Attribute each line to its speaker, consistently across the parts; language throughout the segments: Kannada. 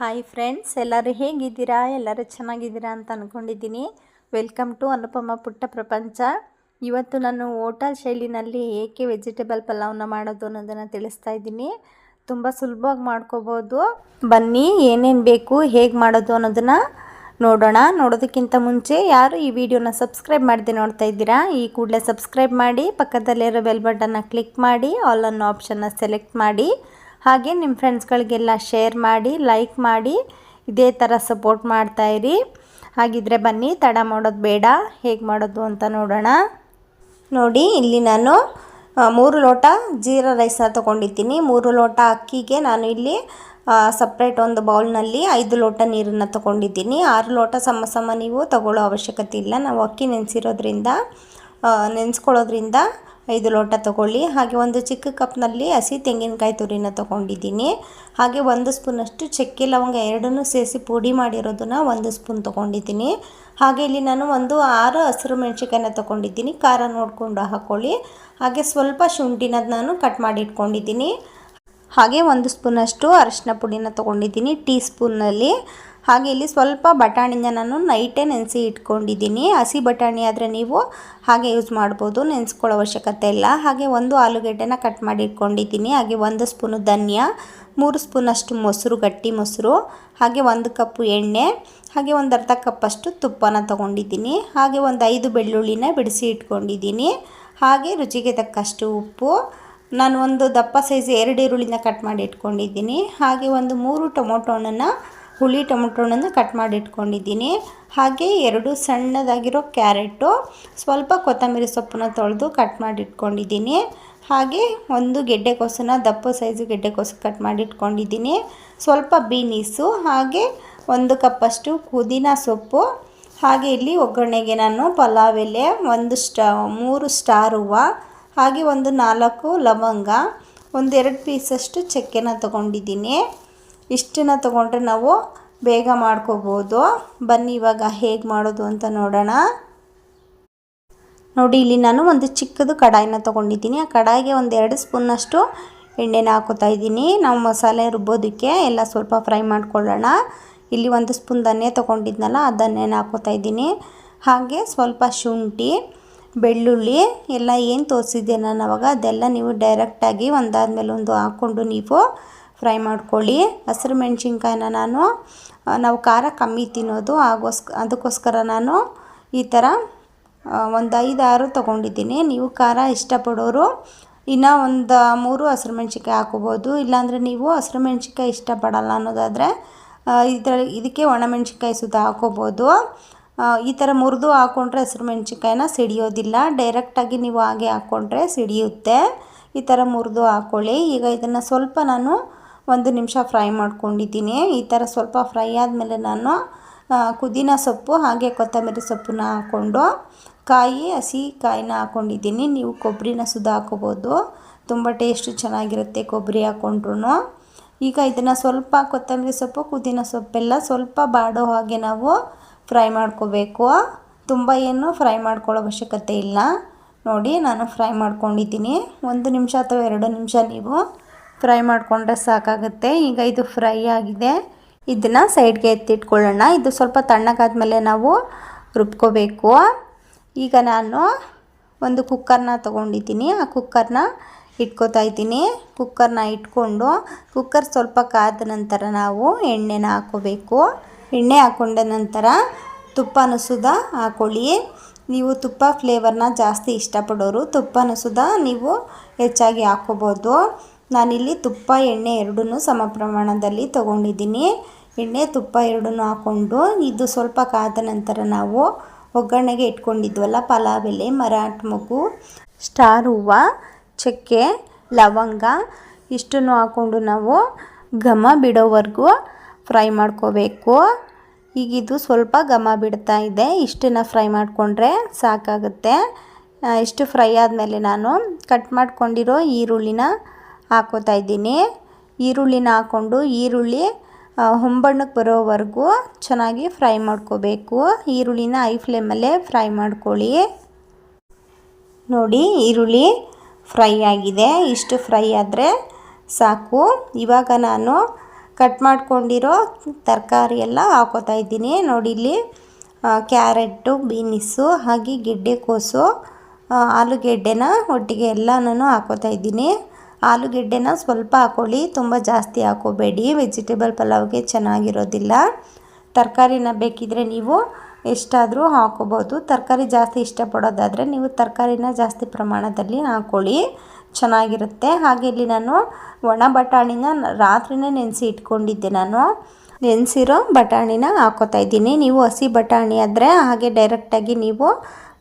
Speaker 1: ಹಾಯ್ ಫ್ರೆಂಡ್ಸ್, ಎಲ್ಲರೂ ಹೇಗಿದ್ದೀರಾ? ಎಲ್ಲರೂ ಚೆನ್ನಾಗಿದ್ದೀರಾ ಅಂತ ಅಂದ್ಕೊಂಡಿದ್ದೀನಿ. ವೆಲ್ಕಮ್ ಟು ಅನುಪಮ ಪುಟ್ಟ ಪ್ರಪಂಚ. ಇವತ್ತು ನಾನು ಹೋಟೆಲ್ ಶೈಲಿನಲ್ಲಿ ಏಕೆ ವೆಜಿಟೇಬಲ್ ಪಲಾವ್ನ ಮಾಡೋದು ಅನ್ನೋದನ್ನು ತಿಳಿಸ್ತಾ ಇದ್ದೀನಿ. ತುಂಬ ಸುಲಭವಾಗಿ ಮಾಡ್ಕೋಬೋದು. ಬನ್ನಿ, ಏನೇನು ಬೇಕು, ಹೇಗೆ ಮಾಡೋದು ಅನ್ನೋದನ್ನು ನೋಡೋಣ. ನೋಡೋದಕ್ಕಿಂತ ಮುಂಚೆ ಯಾರು ಈ ವಿಡಿಯೋನ ಸಬ್ಸ್ಕ್ರೈಬ್ ಮಾಡದೆ ನೋಡ್ತಾ ಇದ್ದೀರಾ, ಈ ಕೂಡಲೇ ಸಬ್ಸ್ಕ್ರೈಬ್ ಮಾಡಿ, ಪಕ್ಕದಲ್ಲಿರೋ ಬೆಲ್ ಬಟನ್ನ ಕ್ಲಿಕ್ ಮಾಡಿ, ಆಲ್ ಅನ್ನೋ ಆಪ್ಷನ್ನ ಸೆಲೆಕ್ಟ್ ಮಾಡಿ, ಹಾಗೆ ನಿಮ್ಮ ಫ್ರೆಂಡ್ಸ್ಗಳಿಗೆಲ್ಲ ಶೇರ್ ಮಾಡಿ, ಲೈಕ್ ಮಾಡಿ, ಇದೇ ಥರ ಸಪೋರ್ಟ್ ಮಾಡ್ತಾಯಿರಿ. ಹಾಗಿದ್ರೆ ಬನ್ನಿ, ತಡ ಮಾಡೋದು ಬೇಡ, ಹೇಗೆ ಮಾಡೋದು ಅಂತ ನೋಡೋಣ. ನೋಡಿ, ಇಲ್ಲಿ ನಾನು 3 ಲೋಟ ಜೀರಾ ರೈಸನ್ನ ತೊಗೊಂಡಿದ್ದೀನಿ. 3 ಲೋಟ ಅಕ್ಕಿಗೆ ನಾನು ಇಲ್ಲಿ ಸಪ್ರೇಟ್ ಒಂದು ಬೌಲ್ನಲ್ಲಿ 5 ಲೋಟ ನೀರನ್ನು ತೊಗೊಂಡಿದ್ದೀನಿ. 6 ಲೋಟ ಸಮ ನೀವು ತಗೊಳ್ಳೋ ಅವಶ್ಯಕತೆ ಇಲ್ಲ. ನಾವು ಅಕ್ಕಿ ನೆನೆಸ್ಕೊಳ್ಳೋದ್ರಿಂದ 5 ಲೋಟ ತೊಗೊಳ್ಳಿ. ಹಾಗೆ ಒಂದು ಚಿಕ್ಕ ಕಪ್ನಲ್ಲಿ ಹಸಿ ತೆಂಗಿನಕಾಯಿ ತುರಿನ ತೊಗೊಂಡಿದ್ದೀನಿ. ಹಾಗೆ 1 ಸ್ಪೂನಷ್ಟು ಚಕ್ಕೆ ಲವಂಗ ಎರಡನ್ನೂ ಸೇರಿಸಿ ಪುಡಿ ಮಾಡಿರೋದನ್ನು 1 ಸ್ಪೂನ್ ತೊಗೊಂಡಿದ್ದೀನಿ. ಹಾಗೆ ಇಲ್ಲಿ ನಾನು 6 ಹಸಿರು ಮೆಣಸಿನ್ಕಾಯಿನ ತೊಗೊಂಡಿದ್ದೀನಿ. ಖಾರ ನೋಡಿಕೊಂಡು ಹಾಕ್ಕೊಳ್ಳಿ. ಹಾಗೆ ಸ್ವಲ್ಪ ಶುಂಠಿನ ನಾನು ಕಟ್ ಮಾಡಿ ಇಟ್ಕೊಂಡಿದ್ದೀನಿ. ಹಾಗೆ 1 ಸ್ಪೂನಷ್ಟು ಅರಿಶಿನ ಪುಡಿನ ತೊಗೊಂಡಿದ್ದೀನಿ ಟೀ ಸ್ಪೂನ್ನಲ್ಲಿ. ಹಾಗೆ ಇಲ್ಲಿ ಸ್ವಲ್ಪ ಬಟಾಣಿನ ನಾನು ನೈಟೇ ನೆನೆಸಿ ಇಟ್ಕೊಂಡಿದ್ದೀನಿ. ಹಸಿ ಬಟಾಣಿ ಆದರೆ ನೀವು ಹಾಗೆ ಯೂಸ್ ಮಾಡ್ಬೋದು, ನೆನೆಸ್ಕೊಳ್ಳೋ ಅವಶ್ಯಕತೆ ಇಲ್ಲ. ಹಾಗೆ 1 ಆಲೂಗೆಡ್ಡೆನ ಕಟ್ ಮಾಡಿ ಇಟ್ಕೊಂಡಿದ್ದೀನಿ. ಹಾಗೆ 1 ಸ್ಪೂನು ಧನಿಯಾ, 3 ಸ್ಪೂನಷ್ಟು ಮೊಸರು, ಗಟ್ಟಿ ಮೊಸರು, ಹಾಗೆ 1 ಕಪ್ಪು ಎಣ್ಣೆ, ಹಾಗೆ ಒಂದು ಅರ್ಧ ಕಪ್ಪಷ್ಟು ತುಪ್ಪನ ತೊಗೊಂಡಿದ್ದೀನಿ. ಹಾಗೆ ಒಂದು 5 ಬೆಳ್ಳುಳ್ಳಿನ ಬಿಡಿಸಿ ಇಟ್ಕೊಂಡಿದ್ದೀನಿ. ಹಾಗೆ ರುಚಿಗೆ ತಕ್ಕಷ್ಟು ಉಪ್ಪು. ನಾನು ಒಂದು ದಪ್ಪ ಸೈಜ್ 2 ಈರುಳ್ಳಿನ ಕಟ್ ಮಾಡಿ ಇಟ್ಕೊಂಡಿದ್ದೀನಿ. ಹಾಗೆ ಒಂದು 3 ಹುಳಿ ಟೊಮೊಟೊನನ್ನು ಕಟ್ ಮಾಡಿ ಇಟ್ಕೊಂಡಿದ್ದೀನಿ. ಹಾಗೆ 2 ಸಣ್ಣದಾಗಿರೋ ಕ್ಯಾರೆಟು, ಸ್ವಲ್ಪ ಕೊತ್ತಂಬರಿ ಸೊಪ್ಪನ್ನ ತೊಳೆದು ಕಟ್ ಮಾಡಿ ಇಟ್ಕೊಂಡಿದ್ದೀನಿ. ಹಾಗೆ 1 ಗೆಡ್ಡೆಕೋಸನ್ನ ದಪ್ಪ ಸೈಜು ಗೆಡ್ಡೆಕೋಸು ಕಟ್ ಮಾಡಿ ಇಟ್ಕೊಂಡಿದ್ದೀನಿ. ಸ್ವಲ್ಪ ಬೀನೀಸು, ಹಾಗೆ 1 ಕಪ್ಪಷ್ಟು ಪುದೀನ ಸೊಪ್ಪು. ಹಾಗೆ ಇಲ್ಲಿ ಒಗ್ಗರಣೆಗೆ ನಾನು ಪಲಾವ್ ಎಲೆ, 3 ಸ್ಟಾರ್ ಹೂವು, ಹಾಗೆ 4 ಲವಂಗ, 2 ಪೀಸಷ್ಟು ಚಕ್ಕೆನ ತೊಗೊಂಡಿದ್ದೀನಿ. ಇಷ್ಟನ್ನು ತೊಗೊಂಡ್ರೆ ನಾವು ಬೇಗ ಮಾಡ್ಕೋಬೋದು. ಬನ್ನಿ ಇವಾಗ ಹೇಗೆ ಮಾಡೋದು ಅಂತ ನೋಡೋಣ. ನೋಡಿ, ಇಲ್ಲಿ ನಾನು ಒಂದು ಚಿಕ್ಕದು ಕಡಾಯಿನ ತೊಗೊಂಡಿದ್ದೀನಿ. ಆ ಕಡಾಯಿಗೆ 2 ಸ್ಪೂನ್ನಷ್ಟು ಎಣ್ಣೆನ ಹಾಕೋತಾ ಇದ್ದೀನಿ. ನಾವು ಮಸಾಲೆ ರುಬ್ಬೋದಕ್ಕೆ ಎಲ್ಲ ಸ್ವಲ್ಪ ಫ್ರೈ ಮಾಡ್ಕೊಳ್ಳೋಣ. ಇಲ್ಲಿ 1 ಸ್ಪೂನ್ ಧನಿಯಾ ತೊಗೊಂಡಿದ್ನಲ್ಲ, ಅದನ್ನೇನು ಹಾಕೋತಾ ಇದ್ದೀನಿ. ಹಾಗೆ ಸ್ವಲ್ಪ ಶುಂಠಿ, ಬೆಳ್ಳುಳ್ಳಿ ಎಲ್ಲ ಏನು ತೋರಿಸಿದ್ದೆ ನಾನು ಅವಾಗ, ಅದೆಲ್ಲ ನೀವು ಡೈರೆಕ್ಟಾಗಿ ಒಂದಾದ್ಮೇಲೆ ಒಂದು ಹಾಕ್ಕೊಂಡು ನೀವು ಫ್ರೈ ಮಾಡ್ಕೊಳ್ಳಿ. ಹಸಿರು ಮೆಣಸಿನ್ಕಾಯಿನ ನಾವು ಖಾರ ಕಮ್ಮಿ ತಿನ್ನೋದು, ಅದಕ್ಕೋಸ್ಕರ ನಾನು ಈ ಥರ ಒಂದು 5-6 ತೊಗೊಂಡಿದ್ದೀನಿ. ನೀವು ಖಾರ ಇಷ್ಟಪಡೋರು ಇನ್ನೂ 3 ಹಸಿರು ಮೆಣಸಿನ್ಕಾಯಿ ಹಾಕೋಬೋದು. ಇಲ್ಲಾಂದರೆ ನೀವು ಹಸಿರು ಮೆಣಸಿನ್ಕಾಯಿ ಇಷ್ಟಪಡಲ್ಲ ಅನ್ನೋದಾದರೆ ಇದಕ್ಕೆ ಒಣಮೆಣಸಿನ್ಕಾಯಿ ಸುತ್ತ ಹಾಕೋಬೋದು. ಈ ಥರ ಮುರಿದು ಹಾಕ್ಕೊಂಡ್ರೆ ಹಸಿರು ಮೆಣಸಿನ್ಕಾಯಿನ ಸಿಡಿಯೋದಿಲ್ಲ. ಡೈರೆಕ್ಟಾಗಿ ನೀವು ಹಾಗೆ ಹಾಕ್ಕೊಂಡ್ರೆ ಸಿಡಿಯುತ್ತೆ. ಈ ಥರ ಮುರಿದು ಹಾಕ್ಕೊಳ್ಳಿ. ಈಗ ಇದನ್ನು ಸ್ವಲ್ಪ ನಾನು 1 ನಿಮಿಷ ಫ್ರೈ ಮಾಡ್ಕೊಂಡಿದ್ದೀನಿ. ಈ ಥರ ಸ್ವಲ್ಪ ಫ್ರೈ ಆದಮೇಲೆ ನಾನು ಪುದೀನ ಸೊಪ್ಪು ಹಾಗೆ ಕೊತ್ತಂಬರಿ ಸೊಪ್ಪನ್ನ ಹಾಕ್ಕೊಂಡು ಹಸಿ ಕಾಯಿನ ಹಾಕ್ಕೊಂಡಿದ್ದೀನಿ. ನೀವು ಕೊಬ್ಬರಿನ ಸುದ ಹಾಕೋಬೋದು, ತುಂಬ ಟೇಸ್ಟು ಚೆನ್ನಾಗಿರುತ್ತೆ ಕೊಬ್ಬರಿ ಹಾಕ್ಕೊಂಡ್ರು. ಈಗ ಇದನ್ನು ಸ್ವಲ್ಪ ಕೊತ್ತಂಬರಿ ಸೊಪ್ಪು, ಪುದೀನ ಸೊಪ್ಪೆಲ್ಲ ಸ್ವಲ್ಪ ಬಾಡೋ ಹಾಗೆ ನಾವು ಫ್ರೈ ಮಾಡ್ಕೋಬೇಕು. ತುಂಬ ಏನು ಫ್ರೈ ಮಾಡ್ಕೊಳ್ಳೋ ಅವಶ್ಯಕತೆ ಇಲ್ಲ. ನೋಡಿ, ನಾನು ಫ್ರೈ ಮಾಡ್ಕೊಂಡಿದ್ದೀನಿ. 1 ನಿಮಿಷ ಅಥವಾ 2 ನಿಮಿಷ ನೀವು ಫ್ರೈ ಮಾಡಿಕೊಂಡ್ರೆ ಸಾಕಾಗುತ್ತೆ. ಈಗ ಇದು ಫ್ರೈ ಆಗಿದೆ. ಇದನ್ನು ಸೈಡ್ಗೆ ಎತ್ತಿಟ್ಕೊಳ್ಳೋಣ. ಇದು ಸ್ವಲ್ಪ ತಣ್ಣಗಾದ್ಮೇಲೆ ನಾವು ರುಬ್ಕೋಬೇಕು. ಈಗ ನಾನು ಒಂದು ಕುಕ್ಕರ್ನ ತೊಗೊಂಡಿದ್ದೀನಿ. ಆ ಕುಕ್ಕರ್ನ ಇಟ್ಕೋತಾ ಇದ್ದೀನಿ. ಕುಕ್ಕರ್ನ ಇಟ್ಕೊಂಡು ಕುಕ್ಕರ್ ಸ್ವಲ್ಪ ಕಾದ ನಂತರ ನಾವು ಎಣ್ಣೆನ ಹಾಕ್ಕೋಬೇಕು. ಎಣ್ಣೆ ಹಾಕ್ಕೊಂಡ ನಂತರ ತುಪ್ಪನ ಸುದ ಹಾಕ್ಕೊಳ್ಳಿ. ನೀವು ತುಪ್ಪ ಫ್ಲೇವರ್ನ ಜಾಸ್ತಿ ಇಷ್ಟಪಡೋರು ತುಪ್ಪನ ಸುದ ನೀವು ಹೆಚ್ಚಾಗಿ ಹಾಕ್ಕೋಬೋದು. ನಾನಿಲ್ಲಿ ತುಪ್ಪ ಎಣ್ಣೆ ಎರಡನ್ನೂ ಸಮ ಪ್ರಮಾಣದಲ್ಲಿ ತೊಗೊಂಡಿದ್ದೀನಿ. ಎಣ್ಣೆ ತುಪ್ಪ ಎರಡನ್ನೂ ಹಾಕ್ಕೊಂಡು ಇದು ಸ್ವಲ್ಪ ಕಾದ ನಂತರ ನಾವು ಒಗ್ಗರಣೆಗೆ ಇಟ್ಕೊಂಡಿದ್ವಲ್ಲ ಪಲಾವ್ ಎಲೆ, ಮರಾಠ ಮೊಗ್ಗು, ಸ್ಟಾರ್ ಹೂವು, ಚಕ್ಕೆ, ಲವಂಗ ಇಷ್ಟನ್ನು ಹಾಕ್ಕೊಂಡು ನಾವು ಘಮ ಬಿಡೋವರೆಗೂ ಫ್ರೈ ಮಾಡ್ಕೋಬೇಕು. ಈಗ ಇದು ಸ್ವಲ್ಪ ಘಮ ಬಿಡ್ತಾ ಇದೆ. ಇಷ್ಟನ್ನು ಫ್ರೈ ಮಾಡಿಕೊಂಡ್ರೆ ಸಾಕಾಗುತ್ತೆ. ಇಷ್ಟು ಫ್ರೈ ಆದಮೇಲೆ ನಾನು ಕಟ್ ಮಾಡ್ಕೊಂಡಿರೋ ಈರುಳ್ಳಿನ ಹಾಕೋತಾ ಇದ್ದೀನಿ. ಈರುಳ್ಳಿನ ಹಾಕ್ಕೊಂಡು ಈರುಳ್ಳಿ ಹೊಂಬಣ್ಣಕ್ಕೆ ಬರೋವರೆಗೂ ಚೆನ್ನಾಗಿ ಫ್ರೈ ಮಾಡ್ಕೋಬೇಕು. ಈರುಳ್ಳಿನ ಹೈ ಫ್ಲೇಮಲ್ಲೇ ಫ್ರೈ ಮಾಡ್ಕೊಳ್ಳಿ. ನೋಡಿ, ಈರುಳ್ಳಿ ಫ್ರೈ ಆಗಿದೆ. ಇಷ್ಟು ಫ್ರೈ ಆದರೆ ಸಾಕು. ಇವಾಗ ನಾನು ಕಟ್ ಮಾಡ್ಕೊಂಡಿರೋ ತರಕಾರಿ ಎಲ್ಲ ಹಾಕೋತಾ ಇದ್ದೀನಿ. ನೋಡಿ ಇಲ್ಲಿ ಕ್ಯಾರೆಟು, ಬೀನಿಸು ಹಾಗೆ ಗೆಡ್ಡೆಕೋಸು, ಆಲೂಗೆಡ್ಡೆನ ಒಟ್ಟಿಗೆ ಎಲ್ಲನೂ ಹಾಕೋತಾ ಇದ್ದೀನಿ. ಆಲೂಗೆಡ್ಡೆನ ಸ್ವಲ್ಪ ಹಾಕೊಳ್ಳಿ, ತುಂಬ ಜಾಸ್ತಿ ಹಾಕೋಬೇಡಿ, ವೆಜಿಟೇಬಲ್ ಪಲಾವ್ಗೆ ಚೆನ್ನಾಗಿರೋದಿಲ್ಲ. ತರಕಾರಿನ ಬೇಕಿದ್ದರೆ ನೀವು ಎಷ್ಟಾದರೂ ಹಾಕೋಬೋದು. ತರಕಾರಿ ಜಾಸ್ತಿ ಇಷ್ಟಪಡೋದಾದರೆ ನೀವು ತರಕಾರಿನ ಜಾಸ್ತಿ ಪ್ರಮಾಣದಲ್ಲಿ ಹಾಕ್ಕೊಳ್ಳಿ, ಚೆನ್ನಾಗಿರುತ್ತೆ. ಹಾಗೆ ಇಲ್ಲಿ ನಾನು ಒಣ ಬಟಾಣಿನ ರಾತ್ರಿನೇ ನೆನೆಸಿ ಇಟ್ಕೊಂಡಿದ್ದೆ. ನಾನು ನೆನೆಸಿರೋ ಬಟಾಣಿನ ಹಾಕೋತಾ ಇದ್ದೀನಿ. ನೀವು ಹಸಿ ಬಟಾಣಿ ಆದರೆ ಹಾಗೆ ಡೈರೆಕ್ಟಾಗಿ ನೀವು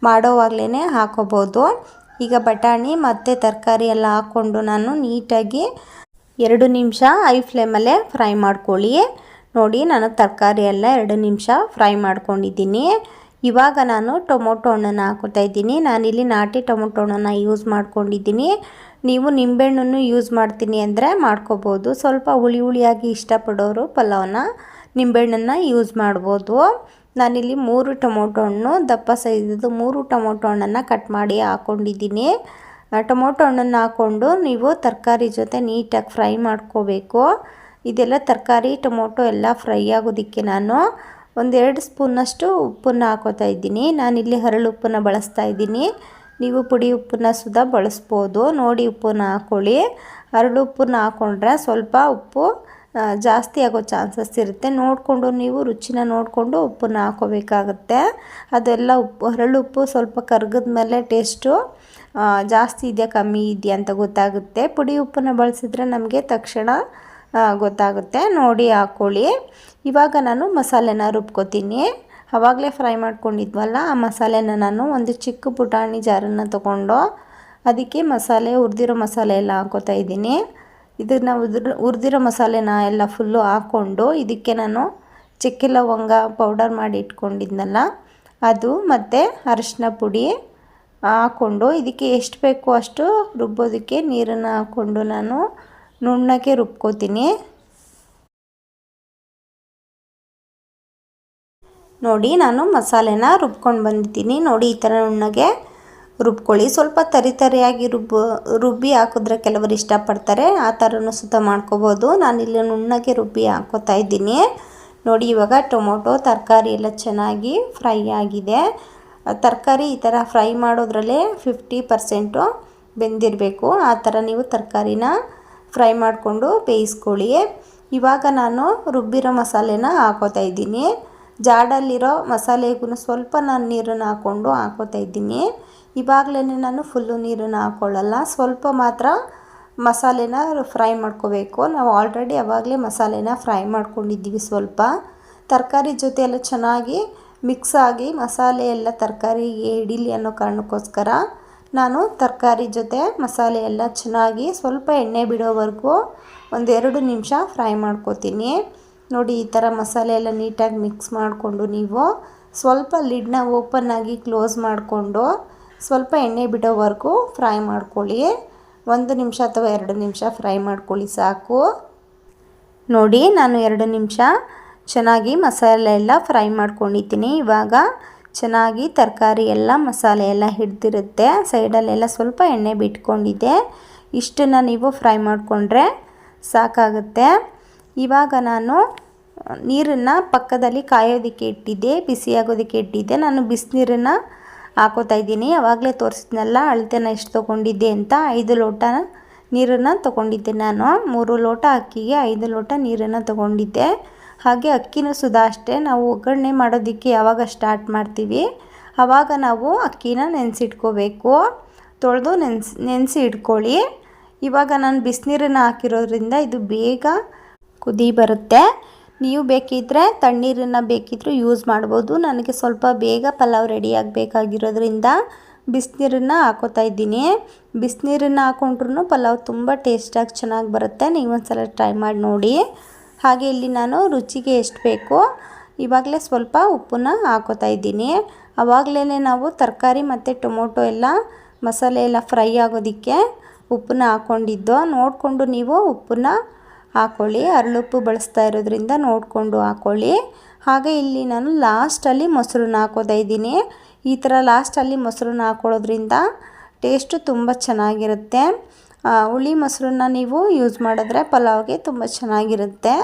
Speaker 1: ಮಾಡೋವಾಗಲೇ ಹಾಕೋಬೋದು. ಈಗ ಬಟಾಣಿ ಮತ್ತು ತರಕಾರಿ ಎಲ್ಲ ಹಾಕ್ಕೊಂಡು ನಾನು ನೀಟಾಗಿ 2 ನಿಮಿಷ ಹೈ ಫ್ಲೇಮಲ್ಲೇ ಫ್ರೈ ಮಾಡ್ಕೊಳ್ಳಿ. ನೋಡಿ ನಾನು ತರಕಾರಿ ಎಲ್ಲ 2 ನಿಮಿಷ ಫ್ರೈ ಮಾಡ್ಕೊಂಡಿದ್ದೀನಿ. ಇವಾಗ ನಾನು ಟೊಮೊಟೊ ಹಣ್ಣನ್ನು ಹಾಕೋತಾ ಇದ್ದೀನಿ. ನಾನಿಲ್ಲಿ ನಾಟಿ ಟೊಮೊಟೊ ಹಣ್ಣನ್ನು ಯೂಸ್ ಮಾಡ್ಕೊಂಡಿದ್ದೀನಿ. ನೀವು ನಿಂಬೆಹಣ್ಣನ್ನು ಯೂಸ್ ಮಾಡ್ತೀನಿ ಅಂದರೆ ಮಾಡ್ಕೋಬೋದು. ಸ್ವಲ್ಪ ಹುಳಿ ಹುಳಿಯಾಗಿ ಇಷ್ಟಪಡೋರು ಪಲಾವನ್ನ ನಿಂಬೆಹಣ್ಣನ್ನು ಯೂಸ್ ಮಾಡ್ಬೋದು. ನಾನಿಲ್ಲಿ 3 ಟೊಮೊಟೊ ಹಣ್ಣು ದಪ್ಪ ಸೈಜದ್ದು 3 ಟೊಮೊಟೊ ಹಣ್ಣನ್ನು ಕಟ್ ಮಾಡಿ ಹಾಕ್ಕೊಂಡಿದ್ದೀನಿ. ಟೊಮೊಟೊ ಹಣ್ಣನ್ನು ಹಾಕ್ಕೊಂಡು ನೀವು ತರಕಾರಿ ಜೊತೆ ನೀಟಾಗಿ ಫ್ರೈ ಮಾಡ್ಕೋಬೇಕು. ಇದೆಲ್ಲ ತರಕಾರಿ ಟೊಮೊಟೊ ಎಲ್ಲ ಫ್ರೈ ಆಗೋದಕ್ಕೆ ನಾನು 1-2 ಸ್ಪೂನಷ್ಟು ಉಪ್ಪನ್ನು ಹಾಕೋತಾ ಇದ್ದೀನಿ. ನಾನಿಲ್ಲಿ ಹರಳುಪ್ಪನ್ನು ಬಳಸ್ತಾ ಇದ್ದೀನಿ. ನೀವು ಪುಡಿ ಉಪ್ಪನ್ನು ಸುಧಾ ಬಳಸ್ಬೋದು. ನೋಡಿ ಉಪ್ಪನ್ನು ಹಾಕ್ಕೊಳ್ಳಿ. ಹರಳು ಉಪ್ಪನ್ನು ಹಾಕ್ಕೊಂಡ್ರೆ ಸ್ವಲ್ಪ ಉಪ್ಪು ಜಾಸ್ತಿ ಆಗೋ ಚಾನ್ಸಸ್ ಇರುತ್ತೆ. ನೋಡಿಕೊಂಡು ನೀವು ರುಚಿನ ನೋಡಿಕೊಂಡು ಉಪ್ಪನ್ನು ಹಾಕೋಬೇಕಾಗತ್ತೆ. ಅದೆಲ್ಲ ಹರಳು ಉಪ್ಪು ಸ್ವಲ್ಪ ಕರಗಿದ ಮೇಲೆ ಟೇಸ್ಟು ಜಾಸ್ತಿ ಇದೆಯಾ ಕಮ್ಮಿ ಇದೆಯಾ ಅಂತ ಗೊತ್ತಾಗುತ್ತೆ. ಪುಡಿ ಉಪ್ಪನ್ನು ಬಳಸಿದ್ರೆ ನಮಗೆ ತಕ್ಷಣ ಗೊತ್ತಾಗುತ್ತೆ. ನೋಡಿ ಹಾಕ್ಕೊಳ್ಳಿ. ಇವಾಗ ನಾನು ಮಸಾಲೆನ ರುಬ್ಕೋತೀನಿ. ಆವಾಗಲೇ ಫ್ರೈ ಮಾಡ್ಕೊಂಡಿದ್ವಲ್ಲ ಆ ಮಸಾಲೆನ ನಾನು ಒಂದು ಚಿಕ್ಕ ಪುಟಾಣಿ ಜಾರನ್ನು ತೊಗೊಂಡು ಅದಕ್ಕೆ ಹುರಿದಿರೋ ಮಸಾಲೆ ಎಲ್ಲ ಹಾಕೋತಾ ಇದ್ದೀನಿ. ಇದನ್ನು ಹುರಿದಿರೋ ಮಸಾಲೆನ ಎಲ್ಲ ಫುಲ್ಲು ಹಾಕ್ಕೊಂಡು ಇದಕ್ಕೆ ನಾನು ಚಕ್ಕೆ ಲವಂಗ ಪೌಡರ್ ಮಾಡಿ ಇಟ್ಕೊಂಡಿದ್ನಲ್ಲ ಅದು ಮತ್ತು ಅರಿಶಿನ ಪುಡಿ ಹಾಕ್ಕೊಂಡು ಇದಕ್ಕೆ ಎಷ್ಟು ಬೇಕೋ ಅಷ್ಟು ರುಬ್ಬೋದಕ್ಕೆ ನೀರನ್ನು ಹಾಕ್ಕೊಂಡು ನಾನು ನುಣ್ಣಗೆ ರುಬ್ಕೋತೀನಿ. ನೋಡಿ ನಾನು ಮಸಾಲೆನ ರುಬ್ಕೊಂಡು ಬಂದಿದ್ದೀನಿ. ನೋಡಿ ಈ ಥರ ನುಣ್ಣಗೆ ರುಬ್ಕೊಳ್ಳಿ. ಸ್ವಲ್ಪ ತರಿಯಾಗಿ ರುಬ್ಬಿ ಹಾಕಿದ್ರೆ ಕೆಲವರು ಇಷ್ಟಪಡ್ತಾರೆ, ಆ ಥರನೂ ಸುತ್ತ ಮಾಡ್ಕೋಬೋದು. ನಾನಿಲ್ಲಿ ನುಣ್ಣಗೆ ರುಬ್ಬಿ ಹಾಕೋತಾ ಇದ್ದೀನಿ. ನೋಡಿ ಇವಾಗ ಟೊಮೊಟೊ ತರಕಾರಿ ಎಲ್ಲ ಚೆನ್ನಾಗಿ ಫ್ರೈ ಆಗಿದೆ. ತರಕಾರಿ ಈ ಥರ ಫ್ರೈ ಮಾಡೋದ್ರಲ್ಲೇ 50% ಬೆಂದಿರಬೇಕು. ಆ ಥರ ನೀವು ತರಕಾರಿನ ಫ್ರೈ ಮಾಡಿಕೊಂಡು ಬೇಯಿಸ್ಕೊಳ್ಳಿ. ಇವಾಗ ನಾನು ರುಬ್ಬಿರೋ ಮಸಾಲೆನ ಹಾಕೋತಾ ಇದ್ದೀನಿ. ಜಾಡಲ್ಲಿರೋ ಮಸಾಲೆಗೂ ಸ್ವಲ್ಪ ನಾನು ನೀರನ್ನು ಹಾಕೋತಾ ಇದ್ದೀನಿ. ಇವಾಗಲೇ ನಾನು ಫುಲ್ಲು ನೀರನ್ನು ಹಾಕ್ಕೊಳ್ಳಲ್ಲ, ಸ್ವಲ್ಪ ಮಾತ್ರ ಮಸಾಲೆನ ಫ್ರೈ ಮಾಡ್ಕೋಬೇಕು. ನಾವು ಆಲ್ರೆಡಿ ಆವಾಗಲೇ ಮಸಾಲೆನ ಫ್ರೈ ಮಾಡ್ಕೊಂಡಿದ್ದೀವಿ. ಸ್ವಲ್ಪ ತರಕಾರಿ ಜೊತೆ ಎಲ್ಲ ಚೆನ್ನಾಗಿ ಮಿಕ್ಸ್ ಆಗಿ ಮಸಾಲೆ ಎಲ್ಲ ತರಕಾರಿಗೆ ಹಿಡೀಲಿ ಅನ್ನೋ ಕಾರಣಕ್ಕೋಸ್ಕರ ನಾನು ತರಕಾರಿ ಜೊತೆ ಮಸಾಲೆ ಎಲ್ಲ ಚೆನ್ನಾಗಿ ಸ್ವಲ್ಪ ಎಣ್ಣೆ ಬಿಡೋವರೆಗೂ 1-2 ನಿಮಿಷ ಫ್ರೈ ಮಾಡ್ಕೋತೀನಿ. ನೋಡಿ ಈ ಥರ ಮಸಾಲೆ ಎಲ್ಲ ನೀಟಾಗಿ ಮಿಕ್ಸ್ ಮಾಡಿಕೊಂಡು ನೀವು ಸ್ವಲ್ಪ ಲಿಡ್ನ ಓಪನ್ ಆಗಿ ಕ್ಲೋಸ್ ಮಾಡಿಕೊಂಡು ಸ್ವಲ್ಪ ಎಣ್ಣೆ ಬಿಡೋವರೆಗೂ ಫ್ರೈ ಮಾಡ್ಕೊಳ್ಳಿ. 1 ನಿಮಿಷ ಅಥವಾ 2 ನಿಮಿಷ ಫ್ರೈ ಮಾಡ್ಕೊಳ್ಳಿ ಸಾಕು. ನೋಡಿ ನಾನು 2 ನಿಮಿಷ ಚೆನ್ನಾಗಿ ಮಸಾಲೆ ಎಲ್ಲ ಫ್ರೈ ಮಾಡ್ಕೊಂಡಿದ್ದೀನಿ. ಇವಾಗ ಚೆನ್ನಾಗಿ ತರಕಾರಿ ಎಲ್ಲ ಮಸಾಲೆ ಎಲ್ಲ ಹಿಡ್ದಿರುತ್ತೆ. ಸೈಡಲ್ಲೆಲ್ಲ ಸ್ವಲ್ಪ ಎಣ್ಣೆ ಬಿಟ್ಕೊಂಡಿದ್ದೆ. ಇಷ್ಟನ್ನು ನೀವು ಫ್ರೈ ಮಾಡಿಕೊಂಡ್ರೆ ಸಾಕಾಗುತ್ತೆ. ಇವಾಗ ನಾನು ನೀರನ್ನು ಪಕ್ಕದಲ್ಲಿ ಕಾಯೋದಕ್ಕೆ ಇಟ್ಟಿದ್ದೆ, ಬಿಸಿಯಾಗೋದಕ್ಕೆ ಇಟ್ಟಿದ್ದೆ. ನಾನು ಬಿಸಿನೀರನ್ನು ಹಾಕೋತಾ ಇದ್ದೀನಿ. ಆವಾಗಲೇ ತೋರಿಸಿದ್ನಲ್ಲ ಅಳತೆನ ಎಷ್ಟು ತೊಗೊಂಡಿದ್ದೆ ಅಂತ. 5 ಲೋಟ ನೀರನ್ನು ತೊಗೊಂಡಿದ್ದೆ ನಾನು. 3 ಲೋಟ ಅಕ್ಕಿಗೆ 5 ಲೋಟ ನೀರನ್ನು ತೊಗೊಂಡಿದ್ದೆ. ಹಾಗೆ ಅಕ್ಕಿನೂ ಸುಧಾ ಅಷ್ಟೇ. ನಾವು ಒಗ್ಗರಣೆ ಮಾಡೋದಕ್ಕೆ ಯಾವಾಗ ಸ್ಟಾರ್ಟ್ ಮಾಡ್ತೀವಿ ಆವಾಗ ನಾವು ಅಕ್ಕಿನ ನೆನೆಸಿಟ್ಕೋಬೇಕು. ತೊಳೆದು ನೆನೆಸಿ ಇಟ್ಕೊಳ್ಳಿ. ಇವಾಗ ನಾನು ಬಿಸಿನೀರನ್ನು ಹಾಕಿರೋದ್ರಿಂದ ಇದು ಬೇಗ ಕುದಿ ಬರುತ್ತೆ. ನೀವು ಬೇಕಿದ್ದರೆ ತಣ್ಣೀರನ್ನು ಬೇಕಿದ್ದರೂ ಯೂಸ್ ಮಾಡ್ಬೋದು. ನನಗೆ ಸ್ವಲ್ಪ ಬೇಗ ಪಲಾವ್ ರೆಡಿ ಆಗಬೇಕಾಗಿರೋದ್ರಿಂದ ಬಿಸಿನೀರನ್ನು ಹಾಕೋತಾ ಇದ್ದೀನಿ. ಬಿಸಿನೀರನ್ನು ಹಾಕ್ಕೊಂಡ್ರೂ ಪಲಾವ್ ತುಂಬ ಟೇಸ್ಟಾಗಿ ಚೆನ್ನಾಗಿ ಬರುತ್ತೆ. ನೀವೊಂದ್ಸಲ ಟ್ರೈ ಮಾಡಿ ನೋಡಿ. ಹಾಗೆ ಇಲ್ಲಿ ನಾನು ರುಚಿಗೆ ಎಷ್ಟು ಬೇಕೋ ಇವಾಗಲೇ ಸ್ವಲ್ಪ ಉಪ್ಪನ್ನು ಹಾಕೋತಾ ಇದ್ದೀನಿ. ಆವಾಗಲೇ ನಾವು ತರಕಾರಿ ಮತ್ತು ಟೊಮೊಟೊ ಎಲ್ಲ ಮಸಾಲೆ ಎಲ್ಲ ಫ್ರೈ ಆಗೋದಕ್ಕೆ ಉಪ್ಪನ್ನ ಹಾಕ್ಕೊಂಡಿದ್ದು. ನೋಡಿಕೊಂಡು ನೀವು ಉಪ್ಪನ್ನ ಹಾಕ್ಕೊಳ್ಳಿ. ಹರಳುಪ್ಪು ಬಳಸ್ತಾ ಇರೋದ್ರಿಂದ ನೋಡಿಕೊಂಡು ಹಾಕ್ಕೊಳ್ಳಿ. ಹಾಗೆ ಇಲ್ಲಿ ನಾನು ಲಾಸ್ಟಲ್ಲಿ ಮೊಸರನ್ನ ಹಾಕೋತಾ ಇದ್ದೀನಿ. ಈ ಥರ ಲಾಸ್ಟಲ್ಲಿ ಮೊಸರನ್ನ ಹಾಕೊಳ್ಳೋದ್ರಿಂದ ಟೇಸ್ಟು ತುಂಬ ಚೆನ್ನಾಗಿರುತ್ತೆ. ಹುಳಿ ಮೊಸರನ್ನ ನೀವು ಯೂಸ್ ಮಾಡಿದ್ರೆ ಪಲಾವ್ಗೆ ತುಂಬ ಚೆನ್ನಾಗಿರುತ್ತೆ.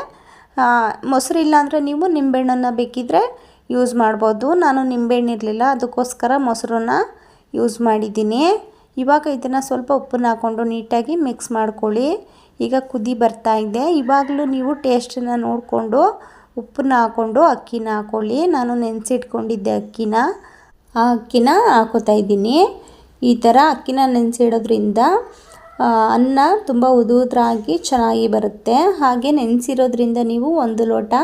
Speaker 1: ಮೊಸರು ಇಲ್ಲಾಂದರೆ ನೀವು ನಿಂಬೆಹಣ್ಣನ್ನು ಬೇಕಿದ್ದರೆ ಯೂಸ್ ಮಾಡ್ಬೋದು. ನಾನು ನಿಂಬೆಹಣ್ಣು ಇರಲಿಲ್ಲ, ಅದಕ್ಕೋಸ್ಕರ ಮೊಸರನ್ನ ಯೂಸ್ ಮಾಡಿದ್ದೀನಿ. ಇವಾಗ ಇದನ್ನು ಸ್ವಲ್ಪ ಉಪ್ಪನ್ನು ಹಾಕ್ಕೊಂಡು ನೀಟಾಗಿ ಮಿಕ್ಸ್ ಮಾಡ್ಕೊಳ್ಳಿ. ಈಗ ಕುದಿ ಬರ್ತಾ ಇದೆ. ಇವಾಗಲೂ ನೀವು ಟೇಸ್ಟನ್ನು ನೋಡಿಕೊಂಡು ಉಪ್ಪನ್ನ ಹಾಕ್ಕೊಂಡು ಅಕ್ಕಿನ ಹಾಕ್ಕೊಳ್ಳಿ. ನಾನು ನೆನೆಸಿಟ್ಕೊಂಡಿದ್ದೆ ಅಕ್ಕಿನ, ಆ ಅಕ್ಕಿನ ಹಾಕೋತಾ ಇದ್ದೀನಿ. ಈ ಥರ ಅಕ್ಕಿನ ನೆನೆಸಿಡೋದ್ರಿಂದ ಅನ್ನ ತುಂಬ ಉದುರಾಗಿ ಚೆನ್ನಾಗಿ ಬರುತ್ತೆ. ಹಾಗೆ ನೆನೆಸಿರೋದ್ರಿಂದ ನೀವು 1 ಲೋಟ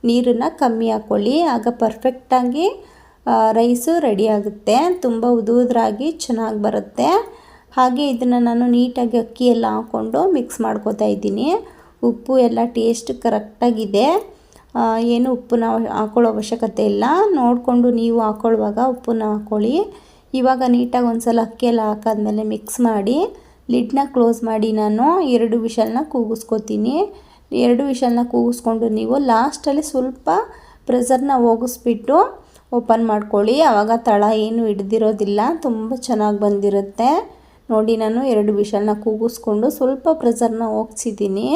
Speaker 1: ನೀರನ್ನು ಕಮ್ಮಿ ಹಾಕ್ಕೊಳ್ಳಿ, ಆಗ ಪರ್ಫೆಕ್ಟಾಗಿ ರೈಸು ರೆಡಿ ಆಗುತ್ತೆ, ತುಂಬ ಉದುರಾಗಿ ಚೆನ್ನಾಗಿ ಬರುತ್ತೆ. ಹಾಗೆ ಇದನ್ನು ನಾನು ನೀಟಾಗಿ ಅಕ್ಕಿ ಎಲ್ಲ ಹಾಕ್ಕೊಂಡು ಮಿಕ್ಸ್ ಮಾಡ್ಕೋತಾ ಇದ್ದೀನಿ. ಉಪ್ಪು ಎಲ್ಲ ಟೇಸ್ಟ್ ಕರೆಕ್ಟಾಗಿದೆ, ಏನು ಉಪ್ಪನ್ನ ಹಾಕ್ಕೊಳ್ಳೋ ಅವಶ್ಯಕತೆ ಇಲ್ಲ. ನೋಡಿಕೊಂಡು ನೀವು ಹಾಕ್ಕೊಳ್ಳುವಾಗ ಉಪ್ಪನ್ನ ಹಾಕ್ಕೊಳ್ಳಿ. ಇವಾಗ ನೀಟಾಗಿ ಒಂದು ಸಲ ಅಕ್ಕಿ ಎಲ್ಲ ಹಾಕಾದ್ಮೇಲೆ ಮಿಕ್ಸ್ ಮಾಡಿ ಲಿಡ್ನ ಕ್ಲೋಸ್ ಮಾಡಿ ನಾನು 2 ವಿಷಲ್ನ ಕೂಗಿಸ್ಕೊತೀನಿ. 2 ವಿಷಲ್ನ ಕೂಗಿಸ್ಕೊಂಡು ನೀವು ಲಾಸ್ಟಲ್ಲಿ ಸ್ವಲ್ಪ ಪ್ರೆಷರ್ನ ಹೋಗಿಸ್ಬಿಟ್ಟು ಓಪನ್ ಮಾಡ್ಕೊಳ್ಳಿ. ಆವಾಗ ತಳ ಏನು ಹಿಡ್ದಿರೋದಿಲ್ಲ, ತುಂಬ ಚೆನ್ನಾಗಿ ಬಂದಿರುತ್ತೆ. ನೋಡಿ, ನಾನು 2 ವಿಷಲ್ನ ಕೂಗಿಸ್ಕೊಂಡು ಸ್ವಲ್ಪ ಪ್ರೆಷರ್ನ ಹೋಗಿಸಿದ್ದೀನಿ.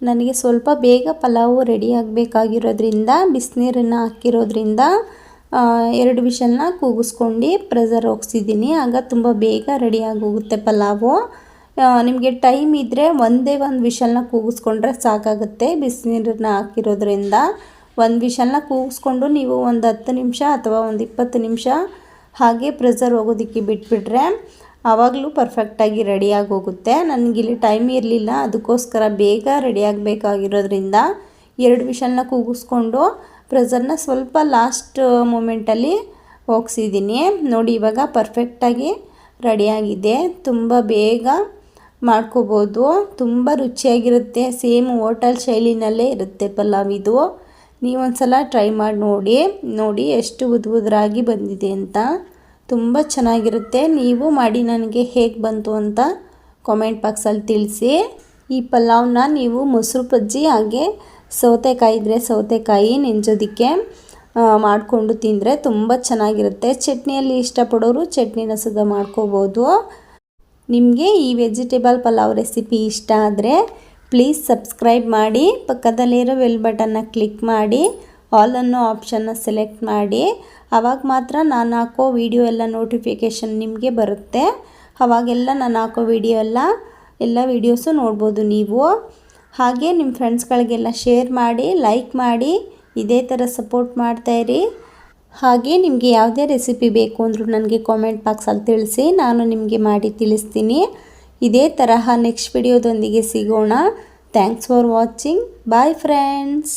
Speaker 1: ನನಗೆ ಸ್ವಲ್ಪ ಬೇಗ ಪಲಾವು ರೆಡಿ ಆಗಬೇಕಾಗಿರೋದ್ರಿಂದ ಬಿಸಿನೀರನ್ನು ಹಾಕಿರೋದ್ರಿಂದ 2 ವಿಷಲ್ನ ಕೂಗಿಸ್ಕೊಂಡು ಪ್ರೆಷರ್ ಹೋಗಿಸಿದ್ದೀನಿ. ಆಗ ತುಂಬ ಬೇಗ ರೆಡಿಯಾಗಿ ಹೋಗುತ್ತೆ ಪಲಾವು. ನಿಮಗೆ ಟೈಮ್ ಇದ್ದರೆ ಒಂದೇ ಒಂದು ವಿಷಲ್ನ ಕೂಗಿಸ್ಕೊಂಡ್ರೆ ಸಾಕಾಗುತ್ತೆ. ಬಿಸಿನೀರನ್ನ ಹಾಕಿರೋದ್ರಿಂದ 1 ವಿಷಲ್ನ ಕೂಗಿಸ್ಕೊಂಡು ನೀವು ಒಂದು 10 ನಿಮಿಷ ಅಥವಾ ಒಂದು 20 ನಿಮಿಷ ಹಾಗೆ ಪ್ರೆಷರ್ ಹೋಗೋದಕ್ಕೆ ಬಿಟ್ಬಿಟ್ರೆ ಆವಾಗಲೂ ಪರ್ಫೆಕ್ಟಾಗಿ ರೆಡಿಯಾಗಿ ಹೋಗುತ್ತೆ. ನನಗಿಲ್ಲಿ ಟೈಮ್ ಇರಲಿಲ್ಲ, ಅದಕ್ಕೋಸ್ಕರ ಬೇಗ ರೆಡಿ ಆಗಬೇಕಾಗಿರೋದ್ರಿಂದ 2 ವಿಷಲ್ನ ಕೂಗಿಸ್ಕೊಂಡು ಪ್ರೆಷರ್ನ ಸ್ವಲ್ಪ ಲಾಸ್ಟ್ ಮೂಮೆಂಟಲ್ಲಿ ಹೋಗಿಸಿದ್ದೀನಿ. ನೋಡಿ, ಇವಾಗ ಪರ್ಫೆಕ್ಟಾಗಿ ರೆಡಿಯಾಗಿದೆ. ತುಂಬ ಬೇಗ ಮಾಡ್ಕೋಬೋದು, ತುಂಬ ರುಚಿಯಾಗಿರುತ್ತೆ. ಸೇಮ್ ಹೋಟೆಲ್ ಶೈಲಿನಲ್ಲೇ ಇರುತ್ತೆ ಪಲಾವ್ ಇದು. ನೀವೊಂದು ಸಲ ಟ್ರೈ ಮಾಡಿ ನೋಡಿ ಎಷ್ಟು ಉದುರಾಗಿ ಬಂದಿದೆ ಅಂತ. ತುಂಬ ಚೆನ್ನಾಗಿರುತ್ತೆ. ನೀವು ಮಾಡಿ ನನಗೆ ಹೇಗೆ ಬಂತು ಅಂತ ಕಾಮೆಂಟ್ ಬಾಕ್ಸಲ್ಲಿ ತಿಳಿಸಿ. ಈ ಪಲಾವ್ನ ನೀವು ಮೊಸರು ಬಜ್ಜಿ ಹಾಗೆ ಸೌತೆಕಾಯಿ ಇದ್ದರೆ ಸೌತೆಕಾಯಿ ನೆಂಜೋದಕ್ಕೆ ಮಾಡಿಕೊಂಡು ತಿಂದರೆ ತುಂಬ ಚೆನ್ನಾಗಿರುತ್ತೆ. ಚಟ್ನಿಯಲ್ಲಿ ಇಷ್ಟಪಡೋರು ಚಟ್ನಿನ ಸುದ ಮಾಡ್ಕೋಬೋದು. ನಿಮಗೆ ಈ ವೆಜಿಟೇಬಲ್ ಪಲಾವ್ ರೆಸಿಪಿ ಇಷ್ಟ ಆದರೆ ಪ್ಲೀಸ್ ಸಬ್ಸ್ಕ್ರೈಬ್ ಮಾಡಿ, ಪಕ್ಕದಲ್ಲಿರೋ ಬೆಲ್ ಬಟನ್ನ ಕ್ಲಿಕ್ ಮಾಡಿ, ಆಲ್ ಅನ್ನೋ ಆಪ್ಷನ್ನ ಸೆಲೆಕ್ಟ್ ಮಾಡಿ. ಆವಾಗ ಮಾತ್ರ ನಾನು ಹಾಕೋ ವಿಡಿಯೋ ಎಲ್ಲ ನೋಟಿಫಿಕೇಷನ್ ನಿಮಗೆ ಬರುತ್ತೆ. ಆವಾಗೆಲ್ಲ ನಾನು ಹಾಕೋ ವಿಡಿಯೋ ಎಲ್ಲ ವೀಡಿಯೋಸು ನೋಡ್ಬೋದು ನೀವು. ಹಾಗೆ ನಿಮ್ಮ ಫ್ರೆಂಡ್ಸ್ಗಳಿಗೆಲ್ಲ ಶೇರ್ ಮಾಡಿ, ಲೈಕ್ ಮಾಡಿ, ಇದೇ ಥರ ಸಪೋರ್ಟ್ ಮಾಡ್ತಾಯಿರಿ. ಹಾಗೆ ನಿಮಗೆ ಯಾವುದೇ ರೆಸಿಪಿ ಬೇಕು ಅಂದರೂ ನನಗೆ ಕಾಮೆಂಟ್ ಬಾಕ್ಸಲ್ಲಿ ತಿಳಿಸಿ, ನಾನು ನಿಮಗೆ ಮಾಡಿ ತಿಳಿಸ್ತೀನಿ. ಇದೇ ತರಹ ನೆಕ್ಸ್ಟ್ ವಿಡಿಯೋದೊಂದಿಗೆ ಸಿಗೋಣ. Thanks for watching. Bye friends.